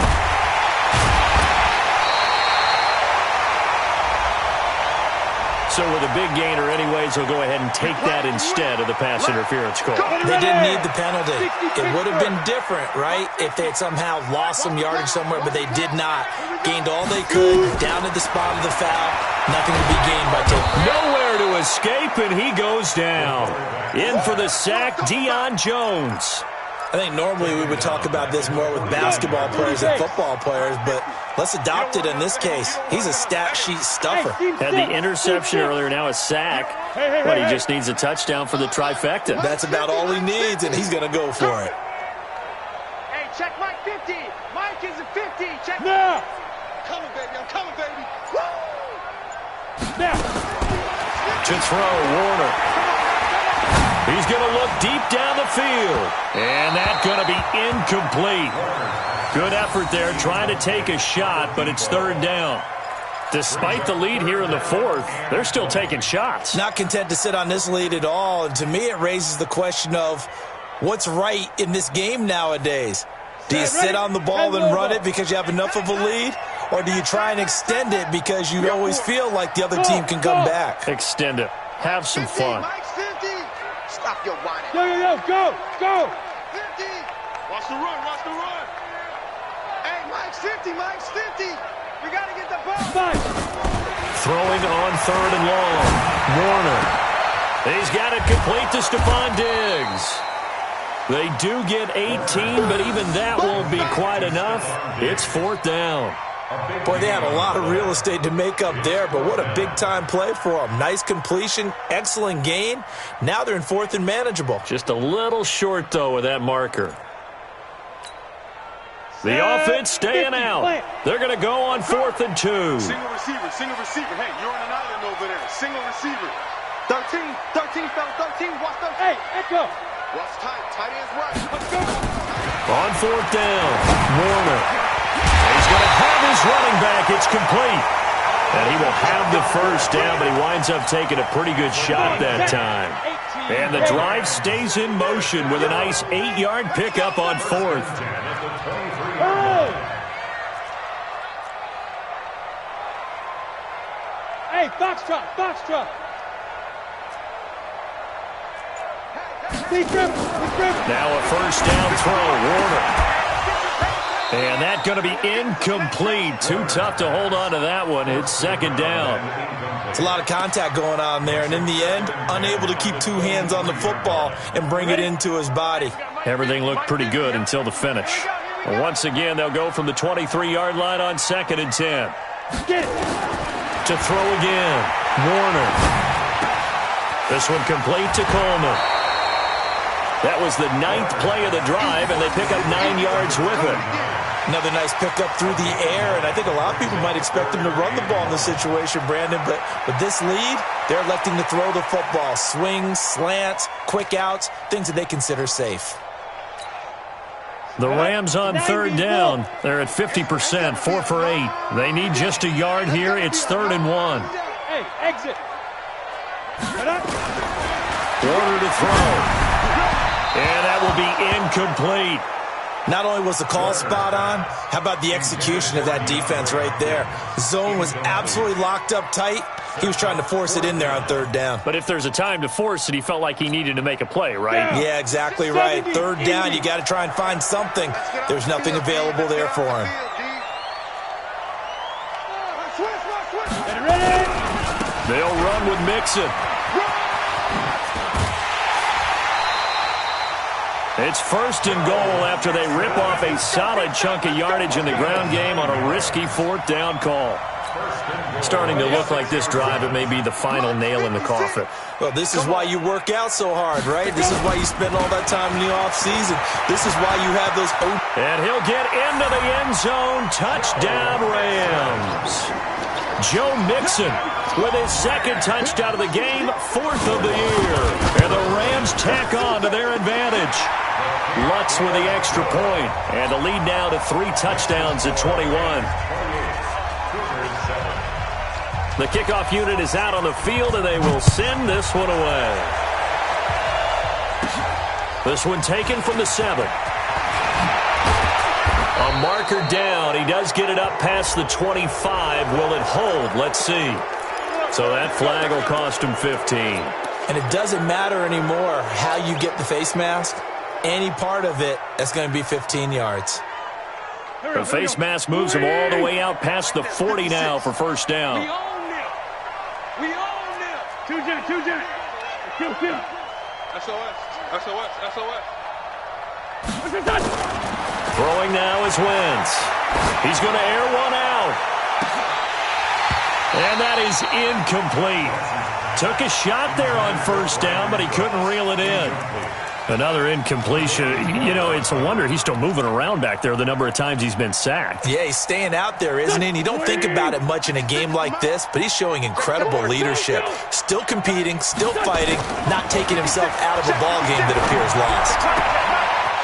So with a big gainer anyways, they'll go ahead and take that instead of the pass interference call. They didn't need the penalty. It would have been different, right, if they had somehow lost some yardage somewhere, but they did not. Gained all they could, down at the spot of the foul. Nothing to be gained by taking. Nowhere to escape, and he goes down. In for the sack, Deion Jones. I think normally we would talk about this more with basketball players and football players, but let's adopt it in this case. He's a stat sheet stuffer. Had the interception earlier, now a sack. But he just needs a touchdown for the trifecta. That's about all he needs, and he's going to go for it. Hey, check Mike 50. Mike is a 50. Check. Now. Coming, baby. I'm coming, baby. Woo! Now. To throw, Warner. He's going to look deep down the field. And that's going to be incomplete. Good effort there trying to take a shot, but it's 3rd down. Despite the lead here in the 4th, they're still taking shots. Not content to sit on this lead at all. And to me, it raises the question of what's right in this game nowadays. Do you sit on the ball and run it because you have enough of a lead? Or do you try and extend it because you always feel like the other team can come back? Extend it. Have some 50, fun. Mike's 50. Stop your whining. Yo, go, go. 50. Watch the run, watch the run. Hey, Mike's 50. Mike's 50. We got to get the ball. 5. Throwing on 3rd and long. Warner. He's got it complete to Stephon Diggs. They do get 18, but even that won't be quite enough. It's 4th down. Boy, they had a lot of real estate to make up there, but what a big-time play for them. Nice completion, excellent gain. Now they're in 4th and manageable. Just a little short, though, with that marker. The offense staying out. They're going to go on 4th and 2. Single receiver. Hey, you're on an island over there. Single receiver. 13, fella, 13. Watch 13. Hey, Echo. Watch tight ends right. Let's go. On 4th down, Warner. He's going to have his running back. It's complete. And he will have the 1st down, but he winds up taking a pretty good shot that time. And the drive stays in motion with a nice 8-yard pickup on 4th. Hey, Foxtrot. Now a 1st down throw, Warner. And that's going to be incomplete. Too tough to hold on to that one. It's second down. It's a lot of contact going on there, and in the end, unable to keep two hands on the football and bring it into his body. Everything looked pretty good until the finish. Once again, they'll go from the 23-yard line on 2nd and 10. To throw again, Warner. This one complete to Coleman. That was the 9th play of the drive, and they pick up 9 yards with it. Another nice pickup through the air, and I think a lot of people might expect him to run the ball in this situation, Brandon, but with this lead, they're electing to throw the football. Swings, slants, quick outs, things that they consider safe. The Rams on 3rd down. They're at 50%, 4 for 8. They need just a yard here. It's 3rd and 1. Hey, exit. Order to throw. And that will be incomplete. Not only was the call spot on, how about the execution of that defense right there? The zone was absolutely locked up tight. He was trying to force it in there on 3rd down. But if there's a time to force it, he felt like he needed to make a play, right? Yeah, exactly right. 3rd down, you got to try and find something. There's nothing available there for him. They'll run with Mixon. It's 1st and goal after they rip off a solid chunk of yardage in the ground game on a risky 4th down call. Starting to look like this drive, it may be the final nail in the coffin. Well, this is why you work out so hard, right? This is why you spend all that time in the offseason. This is why you have those... And he'll get into the end zone. Touchdown, Rams. Joe Mixon with his 2nd touchdown of the game, 4th of the year. And the Rams tack on to their advantage. Lutz with the extra point, and the lead now to 3 touchdowns at 21. The kickoff unit is out on the field, and they will send this one away. This one taken from the 7. A marker down. He does get it up past the 25. Will it hold? Let's see. So that flag will cost him 15. And it doesn't matter anymore how you get the face mask. Any part of it, that's going to be 15 yards. The face mask moves him all the way out past the 40 now for 1st down. We own them. Two Jack. Kill. SOS. Throwing now is Wentz. He's going to air one out. And that is incomplete. Took a shot there on 1st down, but he couldn't reel it in. Another incompletion. You know, it's a wonder he's still moving around back there the number of times he's been sacked. Yeah, he's staying out there, isn't he? And you don't think about it much in a game like this, but he's showing incredible leadership. Still competing, still fighting, not taking himself out of a ball game that appears lost.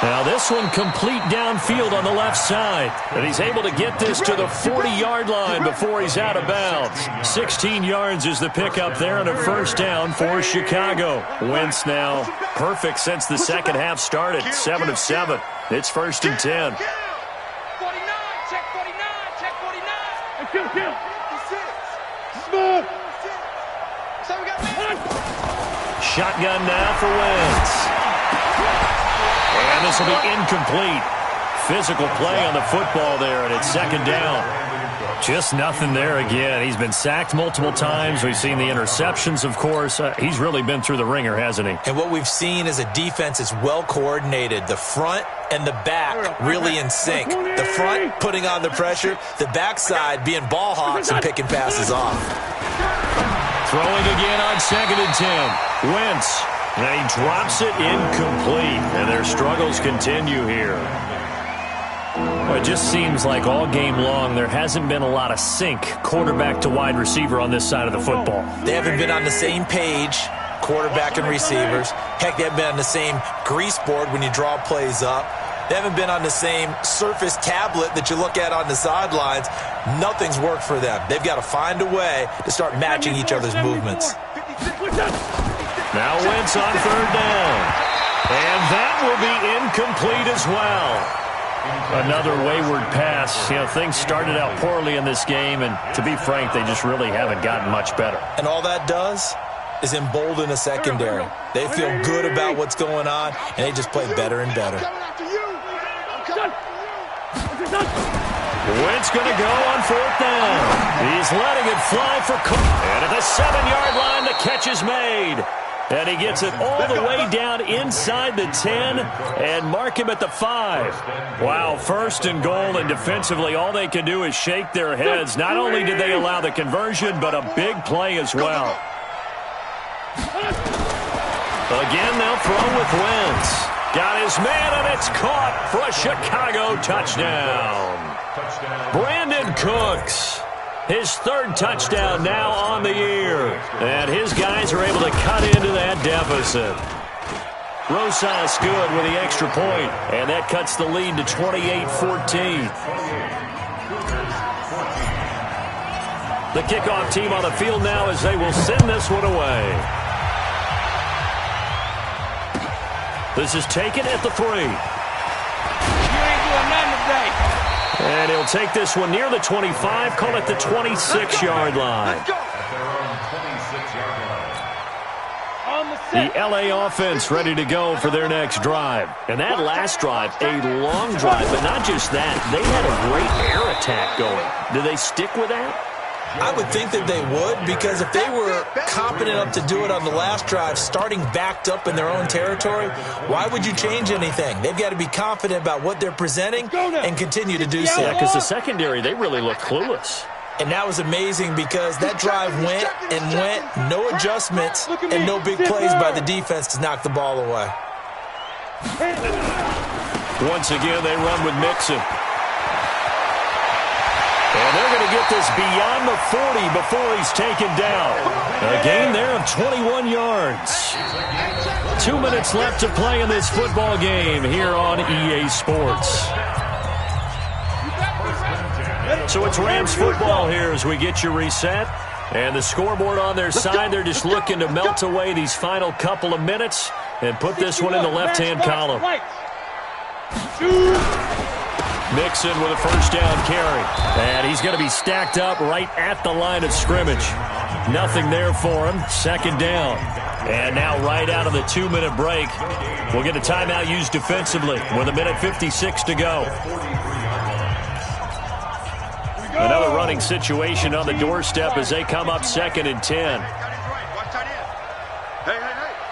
Now this one complete downfield on the left side. And he's able to get this to the 40-yard line before he's out of bounds. 16 yards is the pickup there and a 1st down for Chicago. Wentz now perfect since the second half started. 7 of 7. It's 1st and 10. 49, check 49. Kill. Smooth. Shotgun now for Wentz. And this will be incomplete. Physical play on the football there, and it's 2nd down. Just nothing there again. He's been sacked multiple times. We've seen the interceptions, of course. He's really been through the ringer, hasn't he? And what we've seen is a defense that's well coordinated. The front and the back really in sync. The front putting on the pressure. The backside being ball hawks and picking passes off. Throwing again on 2nd and 10. Wentz. And he drops it incomplete. And their struggles continue here. Well, it just seems like all game long there hasn't been a lot of sync quarterback to wide receiver on this side of the football. They haven't been on the same page, quarterback and receivers. Heck, they haven't been on the same grease board when you draw plays up. They haven't been on the same Surface tablet that you look at on the sidelines. Nothing's worked for them. They've got to find a way to start matching each other's movements. Now Wentz on 3rd down. And that will be incomplete as well. Another wayward pass. You know, things started out poorly in this game, and to be frank, they just really haven't gotten much better. And all that does is embolden a secondary. They feel good about what's going on, and they just play better and better. Wentz going to go on 4th down. He's letting it fly for Cook. And at the 7-yard line, the catch is made. And he gets it all the way down inside the 10 and mark him at the 5. Wow, 1st and goal, and defensively all they can do is shake their heads. Not only did they allow the conversion, but a big play as well. Again, they'll throw with Wentz. Got his man, and it's caught for a Chicago touchdown. Brandon Cooks. His 3rd touchdown now on the year. And his guys are able to cut into that deficit. Rosas good with the extra point, and that cuts the lead to 28-14. The kickoff team on the field now as they will send this one away. This is taken at the 3. You ain't doing nothing today. And he'll take this one near the 25, call it the 26-yard line. The LA offense ready to go for their next drive. And that last drive, a long drive, but not just that. They had a great air attack going. Do they stick with that? I would think that they would, because if they were competent enough to do it on the last drive, starting backed up in their own territory, why would you change anything? They've got to be confident about what they're presenting and continue to do so. Yeah, because the secondary, they really look clueless. And that was amazing because that drive went and went, no adjustments and no big plays by the defense to knock the ball away. Once again, they run with Mixon. And they're going to get this beyond the 40 before he's taken down. A gain there of 21 yards. 2 minutes left to play in this football game here on EA Sports. So it's Rams football here as we get you reset. And the scoreboard on their side, they're just looking to melt away these final couple of minutes and put this one in the left-hand column. Mixon with a 1st down carry. And he's going to be stacked up right at the line of scrimmage. Nothing there for him. 2nd down. And now right out of the 2-minute break, we'll get a timeout used defensively with 1:56 to go. Another running situation on the doorstep as they come up 2nd and 10. Hey,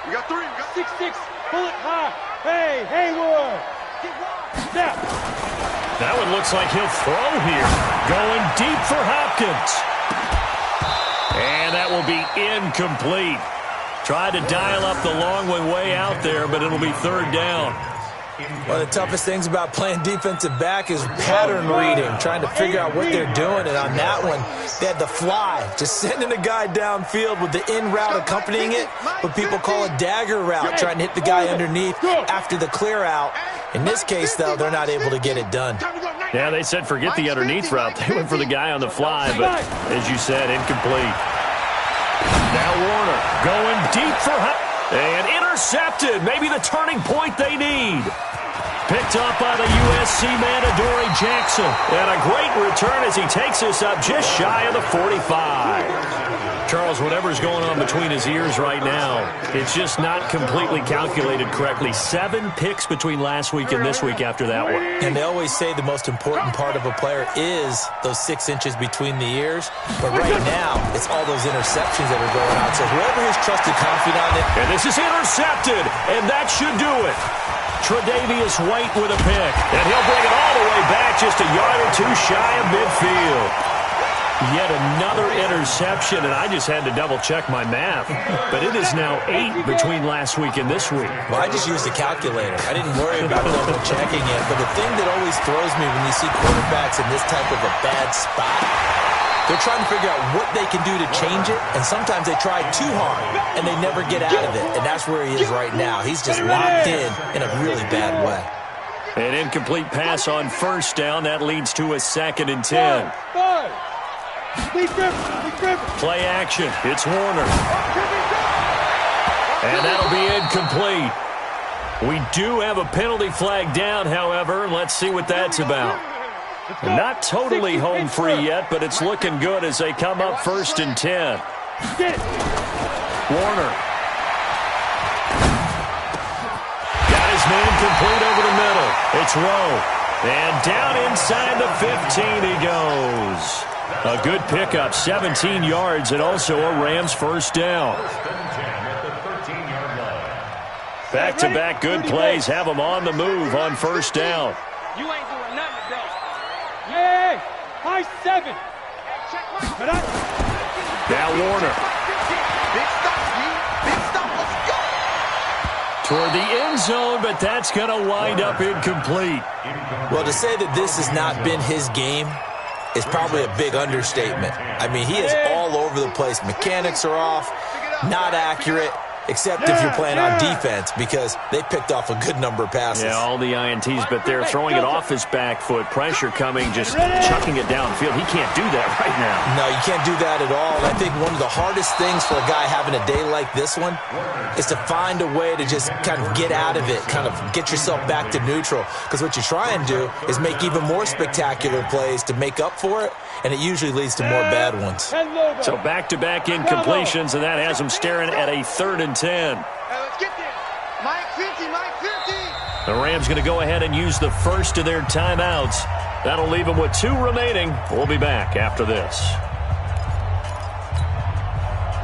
we got 3. 6-6, pull it high. Hey, Haywood. Snap. That one looks like he'll throw here. Going deep for Hopkins. And that will be incomplete. Tried to dial up the long one way out there, but it'll be 3rd down. One of the toughest things about playing defensive back is pattern reading, trying to figure out what they're doing. And on that one, they had the fly, just sending a guy downfield with the in route accompanying it, what people call a dagger route, trying to hit the guy underneath after the clear out. In this case, though, they're not able to get it done. Yeah, they said forget the underneath route. They went for the guy on the fly, but as you said, incomplete. Now Warner going deep for and intercepted. Maybe the turning point they need. Picked up by the USC man, Adoree Jackson. And a great return as he takes us up just shy of the 45. Charles, whatever's going on between his ears right now, it's just not completely calculated correctly. 7 picks between last week and this week after that one. And they always say the most important part of a player is those 6 inches between the ears. But right now, it's all those interceptions that are going on. So whoever his trusted confidant is. And this is intercepted, and that should do it. Tre'Davious White with a pick. And he'll bring it all the way back just a yard or 2 shy of midfield. Yet another interception, and I just had to double-check my math. But it is now 8 between last week and this week. Well, I just used a calculator. I didn't worry about double-checking it. But the thing that always throws me when you see quarterbacks in this type of a bad spot, they're trying to figure out what they can do to change it, and sometimes they try too hard, and they never get out of it. And that's where he is right now. He's just locked in a really bad way. An incomplete pass on 1st down. That leads to a 2nd and 10. Play action. It's Warner. And that'll be incomplete. We do have a penalty flag down, however. Let's see what that's about. Not totally home free yet, but it's looking good as they come up 1st and 10. Warner. Got his man complete over the middle. It's Rowe. And down inside the 15 he goes. A good pickup, 17 yards, and also a Rams first down. Back-to-back good plays have them on the move on first down. You ain't doing nothing today. Hey, high 7. Now Warner. Big stop, big stop, let's go. Toward the end zone, but that's going to wind up incomplete. Well, to say that this has not been his game is probably a big understatement. I mean, he is all over the place. Mechanics are off, not accurate, except if you're playing on defense, because they picked off a good number of passes. Yeah, all the INTs, but they're throwing it off his back foot. Pressure coming, just chucking it downfield. He can't do that right now. No, you can't do that at all. And I think one of the hardest things for a guy having a day like this one is to find a way to just kind of get out of it, kind of get yourself back to neutral. Because what you try and do is make even more spectacular plays to make up for it, and it usually leads to more bad ones. So back-to-back incompletions, and that has him staring at a 3rd and 10. Hey, let's get there. Mike 50, Mike 50. The Rams going to go ahead and use the first of their timeouts. That'll leave them with 2 remaining. We'll be back after this.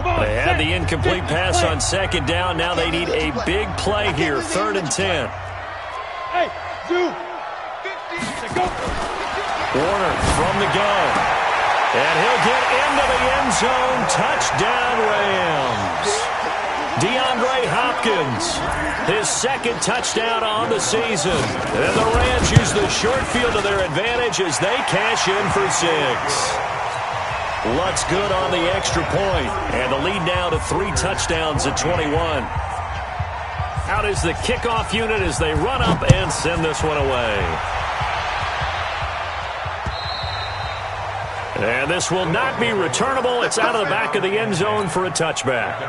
They had the incomplete pass on 2nd down. Now they need a big play here, 3rd and 10. Hey, do. Warner from the gun. And he'll get into the end zone. Touchdown, Rams. DeAndre Hopkins, his 2nd touchdown on the season. And the Rams use the short field to their advantage as they cash in for 6. Lutz good on the extra point. And the lead now to 3 touchdowns at 21. Out is the kickoff unit as they run up and send this one away. And this will not be returnable. It's out of the back of the end zone for a touchback.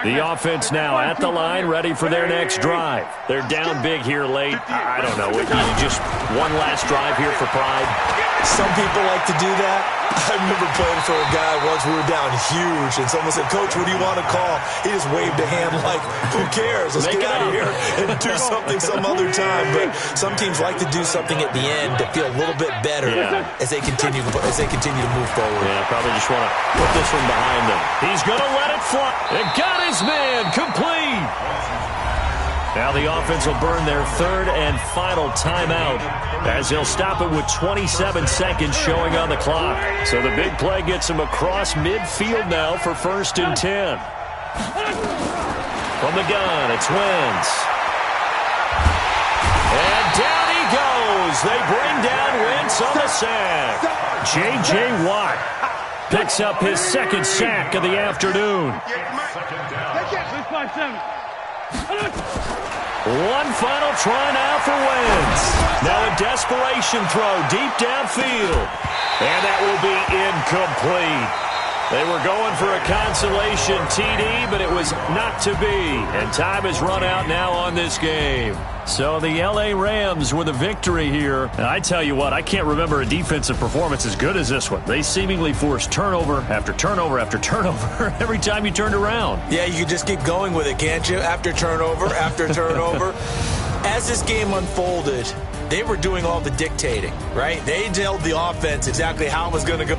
The offense now at the line, ready for their next drive. They're down big here late. I don't know. Just one last drive here for pride. Some people like to do that. I remember playing for a guy once. We were down huge, and someone said, "Coach, what do you want to call?" He just waved a hand like, "Who cares? Let's get out of here and do something some other time." But some teams like to do something at the end to feel a little bit better as they continue to move forward. Yeah, probably just want to put this one behind them. He's going to let it fly. It got his man complete. Now the offense will burn their 3rd and final timeout as they'll stop it with 27 seconds showing on the clock. So the big play gets them across midfield now for 1st and 10. From the gun, it's Wentz. And down he goes. They bring down Wentz on the sack. J.J. Watt picks up his 2nd sack of the afternoon. One final try now for Wentz. Now a desperation throw deep downfield. And that will be incomplete. They were going for a consolation TD, but it was not to be. And time has run out now on this game. So the L.A. Rams with a victory here. And I tell you what, I can't remember a defensive performance as good as this one. They seemingly forced turnover after turnover after turnover every time you turned around. Yeah, you can just keep going with it, can't you? After turnover, after turnover. As this game unfolded, they were doing all the dictating, right? They told the offense exactly how it was going to go.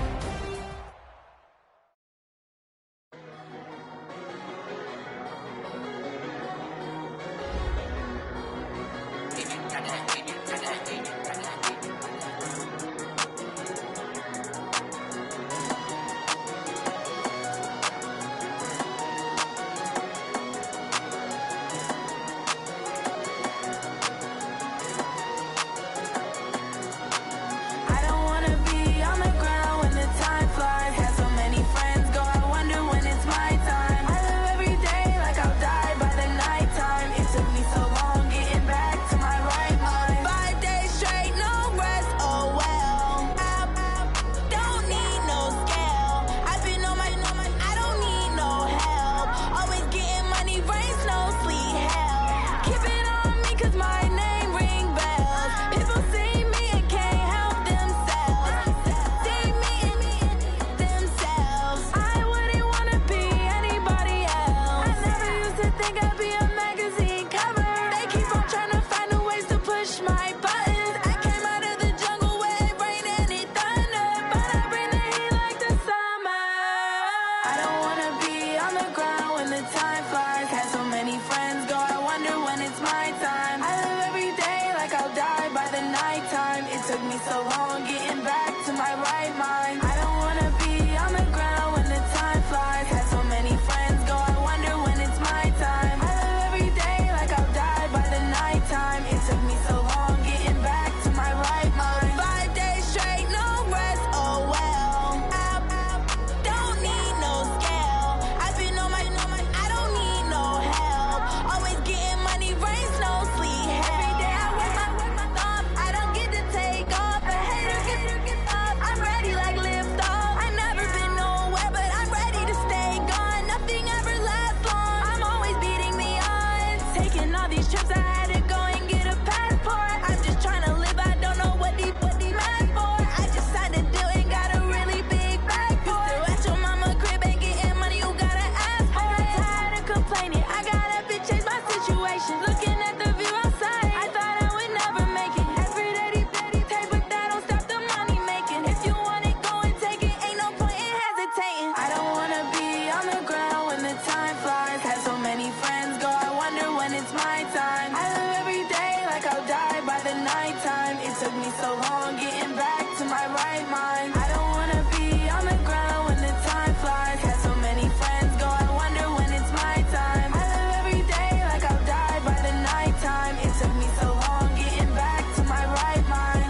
it's my time. I live every day like I'll die by the nighttime. It took me so long getting back to my right mind. I don't wanna be on the ground when the time flies. Had so many friends go, I wonder when it's my time. I live every day like I'll die by the nighttime. It took me so long getting back to my right mind.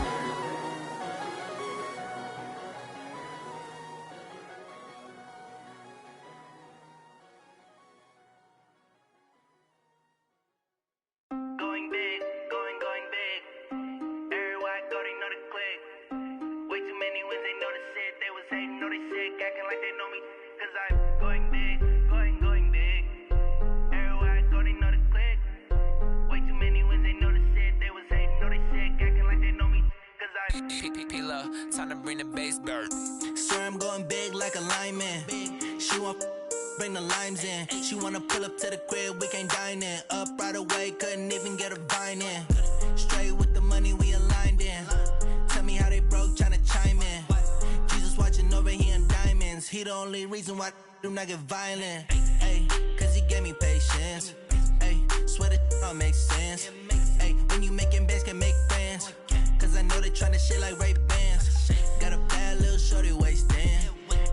Going big, going big. Everywhere I go, they know the click. Way too many wins, they know the shit. They was hating, know they sick, acting like they know me. Cause I'm going big, going big. Everywhere I go, they know the click. Way too many wins, they know the shit. They was hating, know they sick, acting like they know me. Cause I'm P-P-P-Love, time to bring the bass dirt. Swear I'm going big like a lineman. She want bring the limes in. She wanna pull up to the crib, we can't dine in. Up right away, couldn't even get a vine in. Straight with the money we aligned in. Tell me how they broke, tryna chime in. Jesus watching over here in diamonds. He the only reason why do not get violent. Ay, cause he gave me patience. Ay, swear that all makes sense. Ay, when you making bands can make friends. Cause I know they tryna shit like Ray-Bans. Got a bad little shorty wasting.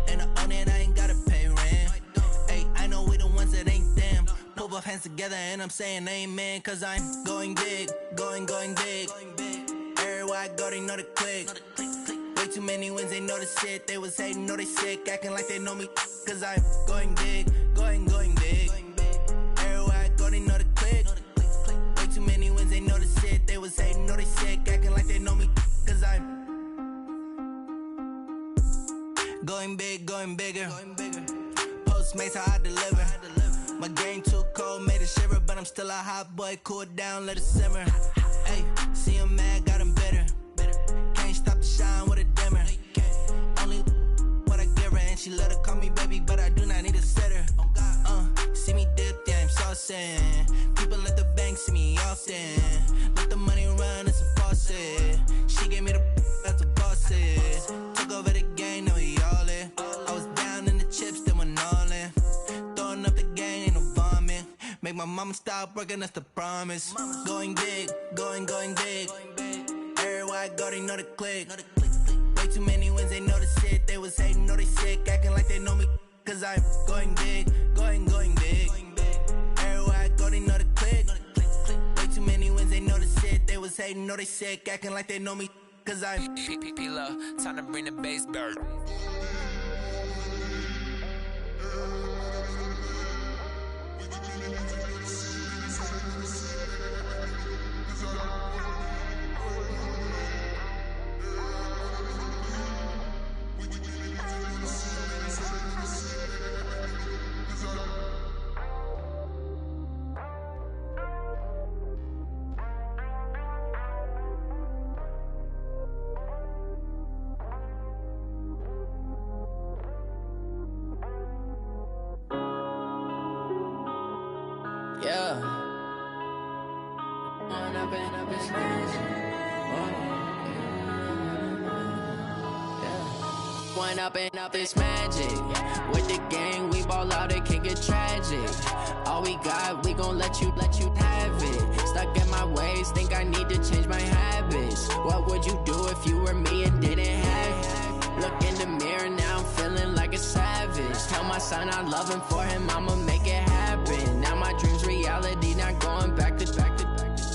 And I own it, I ain't gotta pay rent. Ay, I know we the ones that ain't them. Pull both hands together and I'm saying amen. Cause I'm going big, going big. Everywhere I go, they know the click. Way too many wins, they know the shit. They was hating, know they sick, acting like they know me. Cause I'm going big, going big. Everywhere I go, they know the click. Way too many wins, they know the shit. They was hating, know they sick, acting like they know me. Cause I'm going big, going bigger. Postmates, how I deliver. My game too cold, made it shiver. But I'm still a hot boy, cool it down, let it simmer. Hey, see him mad, got him bitter. Can't stop the shine with a dimmer. Only what I give her, and she let her call me baby, but I do not need a sitter. See me dip, yeah, I'm saucing. People at the bank see me often. Let the money run, it's a faucet. She gave me the that's a boss is. Took over the game, now we all in. I was down in the chips, then went all in. Throwing up the game, ain't no vomit. Make my mama stop working, that's the promise. Going big, going big. Everywhere I go, they know the click. Way too many wins, they know the shit. They was hating, know they sick, acting like they know me. Cause I'm going big, going big. Everywhere I go, they know the click. Way too many wins, they know the shit. They was hating, know they sick, acting like they know me. Cause I'm P-P-P-Love, time to bring the bass dirt. yeah. One up and up is magic. With the gang, we ball out, it can get tragic. All we got, we gon' let you have it. Stuck in my ways, think I need to change my habits. What would you do if you were me and didn't have it? Look in the mirror, now I'm feeling like a savage. Tell my son I love him, for him I'ma make it happen. Now my dream's reality, not going back to back.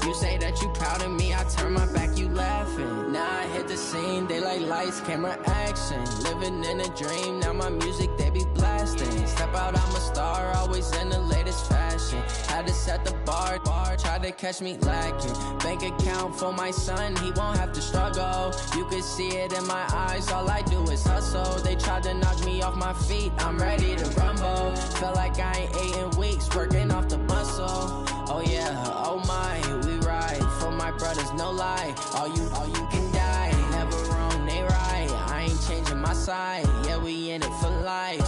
You say that you proud of me, I turn my back, you laughing. Now I hit the scene, they like lights, camera, action. Living in a dream, now my music, they be blasting. Step out, I'm a star, always in the latest fashion. Had to set the bar, try to catch me lacking. Bank account for my son, he won't have to struggle. You could see it in my eyes, all I do is hustle. They tried to knock me off my feet, I'm ready to rumble. Felt like I ain't ate in weeks, working off the muscle. Oh yeah, oh my, we ride for my brothers, no lie. All you can die, never wrong, they right. I ain't changing my side, yeah, we in it for life.